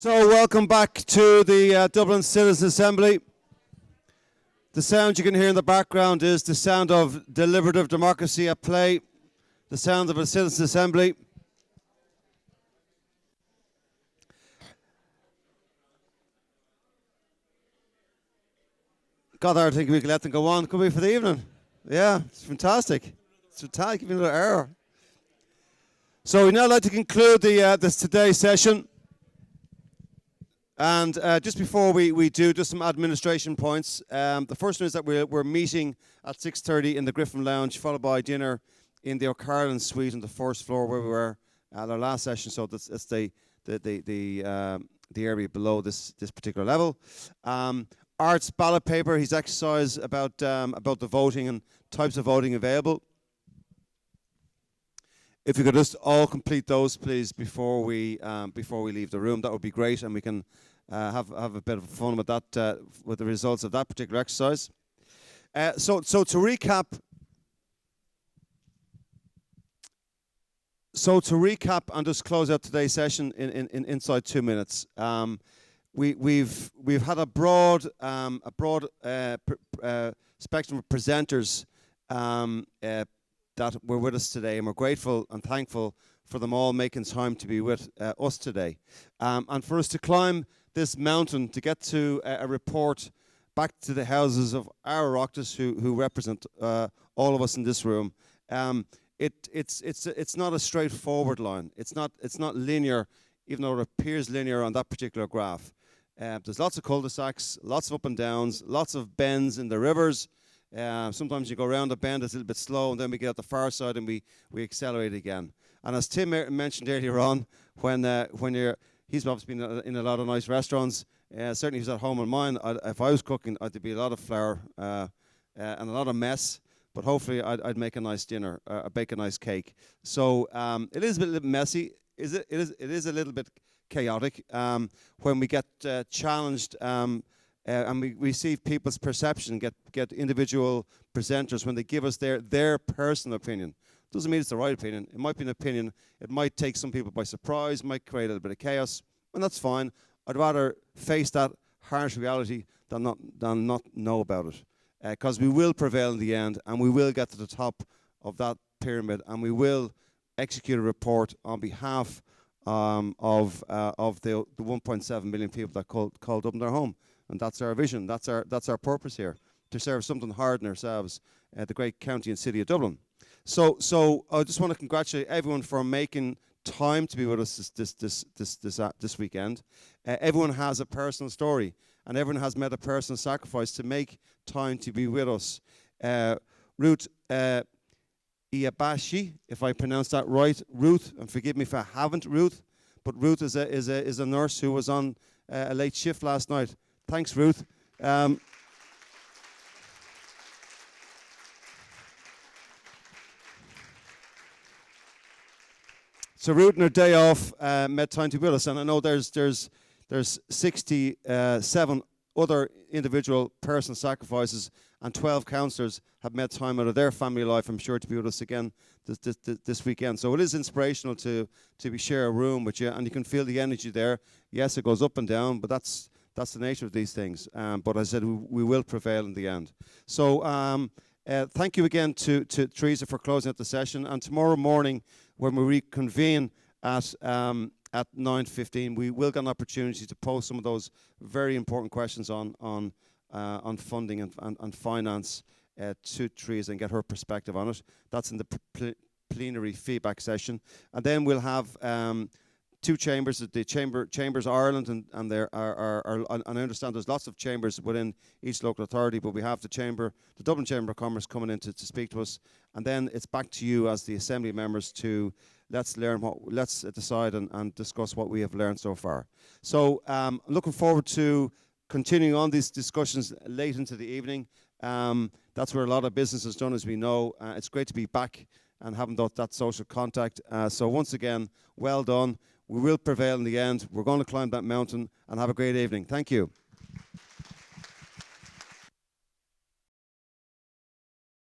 So welcome back to the Dublin Citizens Assembly. The sound you can hear in the background is the sound of deliberative democracy at play, the sound of a Citizens Assembly. God, I think we can let them go on. Could be for the evening. Yeah, it's fantastic. It's fantastic. Give me another hour. So we'd now like to conclude this today's session. And just before we do, just some administration points. The first one is that we're meeting at 6:30 in the Griffin Lounge, followed by dinner in the O'Carlin Suite on the first floor where we were at our last session. So that's the area below this particular level. Art's ballot paper. He's exercised about the voting and types of voting available. If you could just all complete those, please, before we leave the room, that would be great, and we can have a bit of fun with that, with the results of that particular exercise. So to recap, and just close out today's session in inside 2 minutes. We've had a broad spectrum of presenters that were with us today, and we're grateful and thankful for them all making time to be with us today. And for us to climb this mountain, to get to a report back to the houses of our Oireachtas who represent all of us in this room, it's not a straightforward line. It's not linear, even though it appears linear on that particular graph. There's lots of cul-de-sacs, lots of up and downs, lots of bends in the rivers. Sometimes you go around a bend, it's a little bit slow, and then we get at the far side and we accelerate again. And as Tim mentioned earlier on, he's obviously been in a lot of nice restaurants. Certainly he's at home in mine. If I was cooking, there'd be a lot of flour and a lot of mess. But hopefully I'd make a nice dinner, bake a nice cake. So it is a little messy. It is a little bit chaotic when we get challenged. And we receive people's perception, get individual presenters when they give us their personal opinion. Doesn't mean it's the right opinion. It might be an opinion. It might take some people by surprise, might create a little bit of chaos, and that's fine. I'd rather face that harsh reality than not know about it. Because we will prevail in the end, and we will get to the top of that pyramid, and we will execute a report on behalf of the 1.7 million people that called Dublin their home. And that's our vision. That's our purpose here, to serve something hard in ourselves, the great county and city of Dublin. So I just want to congratulate everyone for making time to be with us this weekend. Everyone has a personal story, and everyone has made a personal sacrifice to make time to be with us. Ruth Iabashi, if I pronounce that right, Ruth, and forgive me if I haven't, Ruth, but Ruth is a nurse who was on a late shift last night. Thanks, Ruth. So Ruth, on her day off, made time to be with us, and I know there's 67 other individual personal sacrifices, and 12 councillors have made time out of their family life, I'm sure, to be with us again this weekend. So it is inspirational to share a room with you, and you can feel the energy there. Yes, it goes up and down, but that's the nature of these things. But as I said, we will prevail in the end. So thank you again to Teresa for closing out the session. And tomorrow morning, when we reconvene at 9:15, we will get an opportunity to pose some of those very important questions on funding and finance to Teresa and get her perspective on it. That's in the plenary feedback session. And then we'll have two chambers, the Chambers Ireland, and there are and I understand there's lots of chambers within each local authority, but we have the Dublin Chamber of Commerce coming in to speak to us, and then it's back to you as the Assembly members to let's decide and discuss what we have learned so far. So looking forward to continuing on these discussions late into the evening. That's where a lot of business is done, as we know. It's great to be back and having that social contact. So once again, well done. We will prevail in the end. We're going to climb that mountain and have a great evening. Thank you.